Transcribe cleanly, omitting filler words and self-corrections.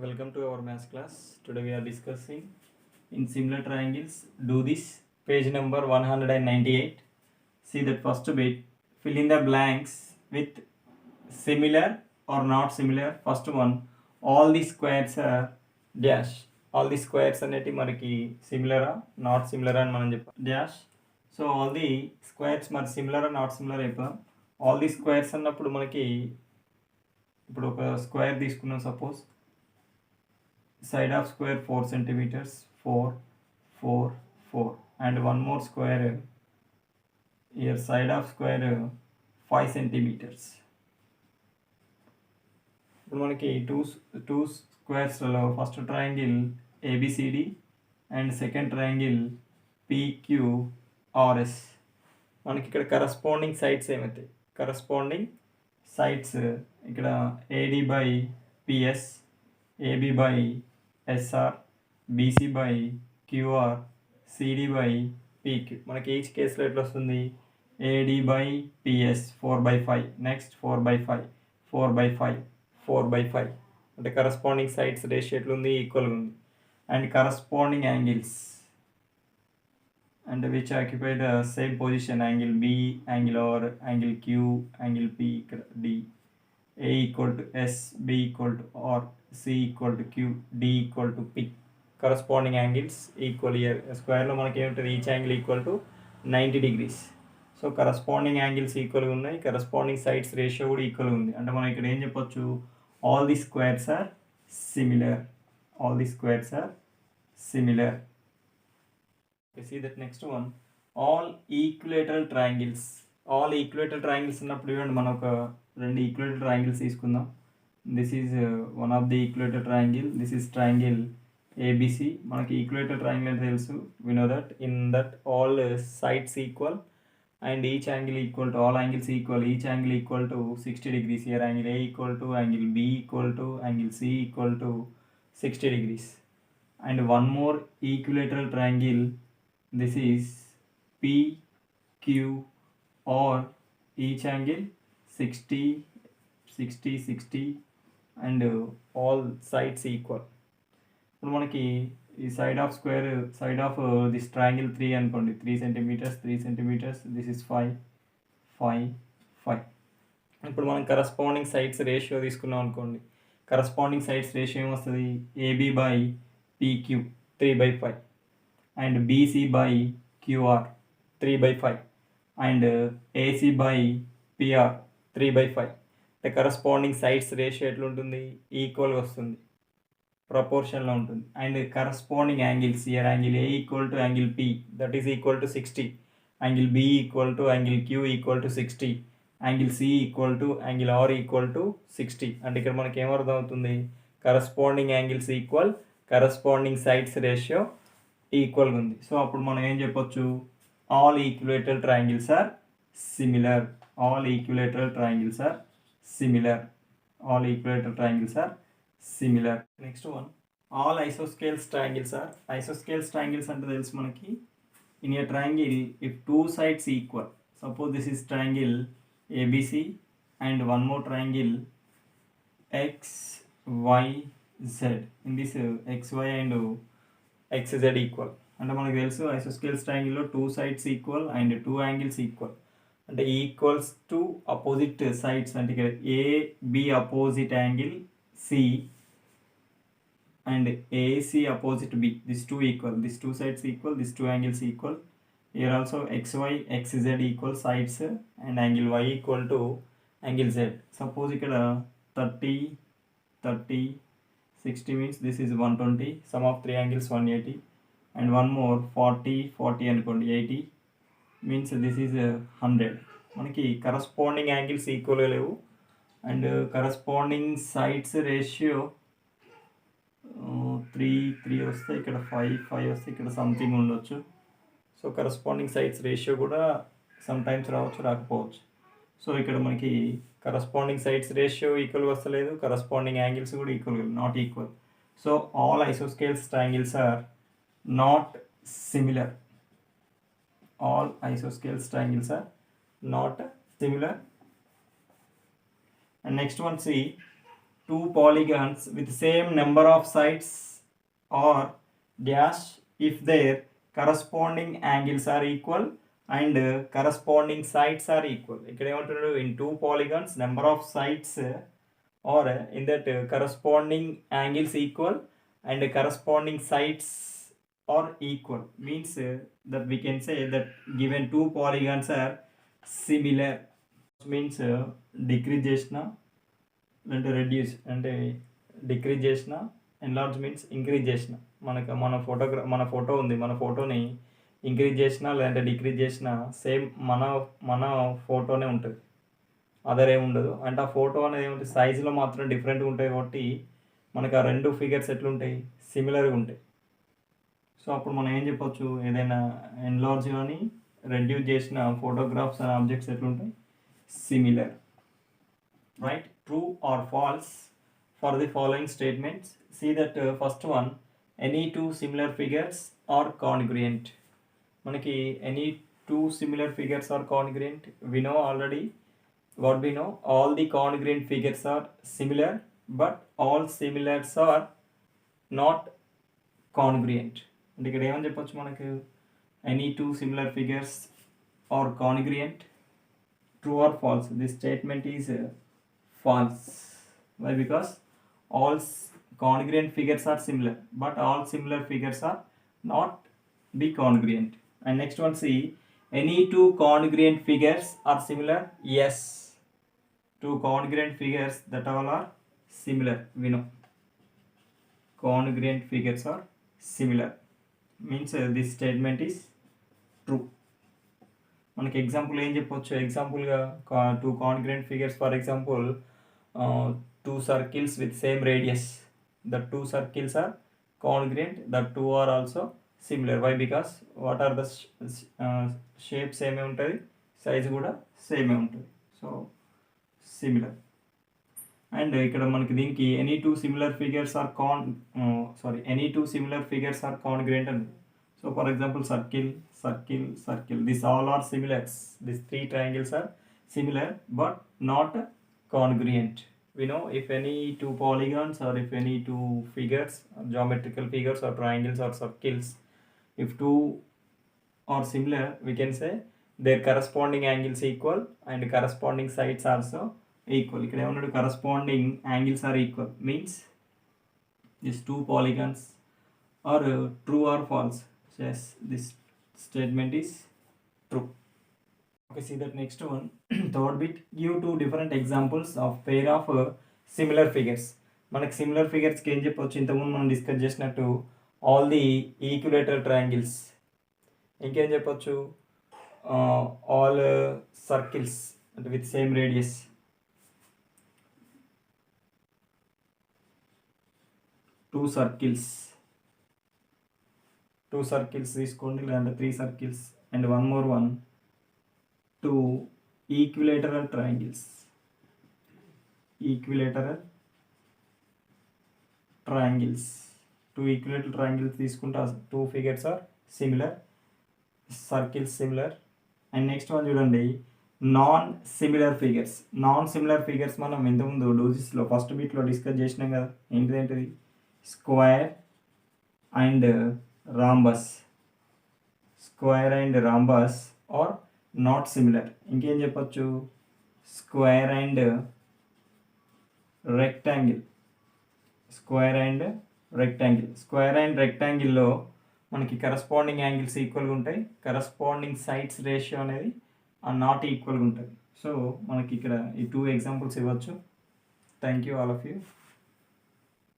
Welcome to our maths class. Today we are discussing in similar triangles. Do this. Page number 198. See that first bit. Fill in the blanks with similar or not similar. First one. All the squares are dash. All the squares అనేటి మనకి similar not similar అని మనం చెప్పాం dash. So all the squares మరి similar not similar అయిపోయాం. All the squares అన్నప్పుడు మనకి ఇప్పుడు ఒక స్క్వేర్ తీసుకున్నాం suppose side of square 4 centimeters 4 4 4 and one more square here side of square 5 centimeters. ఇప్పుడు మనకి టూ స్క్వేర్స్లలో first triangle ABCD and second triangle PQRS. మనకి ఇక్కడ కరస్పాండింగ్ సైడ్స్ ఏమవుతాయి? కరస్పాండింగ్ సైడ్స్ ఇక్కడ AD by PS, AB by SR, BC by QR, CD by PQ. మనకి each కేసులో ఎట్లా వస్తుంది? ఏడి బై పిఎస్ 4/5, నెక్స్ట్ 4/5, 4/5, 4/5 అంటే కరస్పాండింగ్ సైడ్స్ రేషియో ఎట్లుంది? ఈక్వల్గా ఉంది. And corresponding angles and which occupy the same position, angle B, angle R, angle Q, angle P, D. A equal to S, B equal to R, C equal to Q, D equal to P. Corresponding angles equal here. Square లో మనకి ఏమిటది? Each angle equal to 90 degrees. So corresponding angles ఈక్వల్గా ఉన్నాయి, corresponding sides ratio కూడా ఈక్వల్గా ఉంది. అంటే మనం ఇక్కడ ఏం చెప్పొచ్చు? All the squares are similar. All the squares are similar. See that next one, all equilateral triangles. All equilateral triangles ఉన్నప్పుడు ఇవ్వండి, మనం ఒక రెండు ఈక్విలేటరల్ ట్రయాంగిల్స్ తీసుకుందాం. This is one of the equilateral triangle. This is triangle ABC. మనకి equilateral triangle అంటే తెలుసు. We know that in that all sides equal and each angle equal to all angles equal. Each angle equal to 60 degrees. Here angle A equal to angle B equal to angle C equal to 60 degrees. And one more equilateral triangle. This is P, Q, or each angle 60, 60, 60 and all sides equal. ఇప్పుడు మనకి ఈ side of square side of this triangle 3 అనుకోండి. 3 centimeters, 3 centimeters. This is 5, 5, 5. ఇప్పుడు మనం corresponding sides ratio తీసుకున్నాం అనుకోండి. Corresponding sides ratio ఏమొస్తుంది? AB by PQ 3/5 and BC by QR 3/5 and AC by PR 3/5. the corresponding sides ratio ఎట్లుంటుంది? ఈక్వల్గా వస్తుంది, ప్రపోర్షన్లో ఉంటుంది. And corresponding angles here angle A equal to angle P that is equal to 60, angle B equal to angle Q equal to 60, angle C equal to angle R equal to 60. అంటే ఇక్కడ మనకి ఏమర్థం అవుతుంది? Corresponding angles equal, corresponding sides ratio ఈక్వల్గా ఉంది. So అప్పుడు మనం ఏం చెప్పొచ్చు? All equilateral triangles are similar. All equilateral triangles are similar. All equilateral triangles are similar. Next one, all isosceles triangles are. Isosceles triangles అంటే తెలుసు మనకి. In a triangle if two sides equal, suppose this is triangle ABC and one more triangle XYZ. In this XY and XZ equal. అంటే మనకు తెలుసు isosceles ట్రయాంగిల్లో two sides equal and two angles equal. అంటే equals to opposite sides. అంటే ఇక్కడ AB opposite angle C and AC opposite B. This two equal, this two sides equal, this two angles equal. Here also XY XZ equal sides and angle Y equal to angle Z. Suppose ఇక్కడ 30 30 60 means this is 120. Sum of three angles 180 and one more 40 40 అనుకోండి 80 means this is 100. మనకి corresponding angles ఈక్వల్గా లేవు and corresponding sides ratio 3 వస్తే ఇక్కడ 5 వస్తే ఇక్కడ something ఉండొచ్చు. సో కరస్పాండింగ్ సైడ్స్ రేషియో కూడా సమ్ టైమ్స్ రావచ్చు, రాకపోవచ్చు. సో ఇక్కడ మనకి కరస్పాండింగ్ సైడ్స్ రేషియో ఈక్వల్గా వస్తలేదు, కరస్పాండింగ్ యాంగిల్స్ కూడా ఈక్వల్గా not equal. So all isosceles triangles are not similar. All isosceles triangles are not similar. And next one, see two polygons with same number of sides or dash if their corresponding angles are equal and corresponding sides are equal. ఇక్కడ ఏమంటున్నాడు, in two polygons number of sides or in that corresponding angles equal and corresponding sides are equal, means that we can say that given two polygons are similar, means decrease చేసిన అంటే reduce అంటే decrease చేసిన, enlarge means increase చేసిన. మన photo ఉంది, మన ఫోటోని increase చేసినా లేదంటే డిక్రీజ్ చేసినా సేమ్ మన ఫోటోనే ఉంటుంది, అదర్ ఏమి ఉండదు. అంటే ఆ ఫోటో అనేది ఏముంటుంది, సైజులో మాత్రం డిఫరెంట్గా ఉంటాయి కాబట్టి మనకు ఆ రెండు ఫిగర్స్ ఎట్లుంటాయి, సిమిలర్గా ఉంటాయి. సో అప్పుడు మనం ఏం చెప్పొచ్చు, ఏదైనా ఎన్లార్జ్ కానీ రెడ్యూస్ చేసిన ఫోటోగ్రాఫ్స్ అండ్ ఆబ్జెక్ట్స్ ఎట్లుంటాయి, similar. Right, true or false for the following statements. See that first one, any two similar figures are congruent. మనకి any two similar figures are congruent. We know already what we know, all the congruent figures are similar but all similars are not congruent. అంటే ఇక్కడ ఏమని చెప్పొచ్చు మనకు, any two similar figures are congruent. True or false? This statement is false. Why? Because all congruent figures are similar but all similar figures are not be congruent. And next one, see, any two congruent figures are similar. Yes, two congruent figures that all are similar. We know congruent figures are similar, means this statement is true. మనకి example ఏం చెప్పొచ్చు, ఎగ్జాంపుల్గా two congruent figures, for example two circles with same radius, the two circles are congruent, the two are also similar. Why? Because what are the shape same ఉంటుంది, size కూడా సేమే ఉంటుంది, so similar. And ఇక్కడ మనకి దీనికి any two similar figures are any two similar figures are congruent అండి. So for example circle circle circle, this all are similars, this three triangles are similar but not congruent. We know if any two polygons or if any two figures, geometrical figures or triangles or circles, if two are similar, we can say their corresponding angles equal and corresponding sides also equal. ఇక్కడ ఏమన్నాడు, corresponding angles are equal, means these two polygons are true or false. Yes, this statement is true. Okay, see that next one. Third bit, give two different examples of pair of similar figures. మనకి similar ఫిగర్స్కి ఏం చెప్పొచ్చు, ఇంతకుముందు మనం discuss చేసినట్టు all the ఈక్యులేటర్ triangles. ఇంకేం చెప్పొచ్చు, all circles అంటే with same radius. Two circles తీసుకోండి, లేదంటే three circles and one more one, two equilateral triangles. Two equilateral triangles తీసుకుంటే two figures are similar, circles similar. And next one చూడండి, non similar figures మనం ఇంతకుముందు డోసిస్లో first బీట్లో discuss చేసినాం కదా, ఏంటిది square and rhombus are not similar. ఇంకేం చెప్పొచ్చు, స్క్వేర్ అండ్ రెక్టాంగిల్లో మనకి కరస్పాండింగ్ యాంగిల్స్ ఈక్వల్గా ఉంటాయి, కరస్పాండింగ్ సైడ్స్ రేషియో అనేది నాట్ ఈక్వల్గా ఉంటుంది. సో మనకి ఇక్కడ ఈ టూ ఎగ్జాంపుల్స్ ఇవ్వచ్చు. Thank you all of you.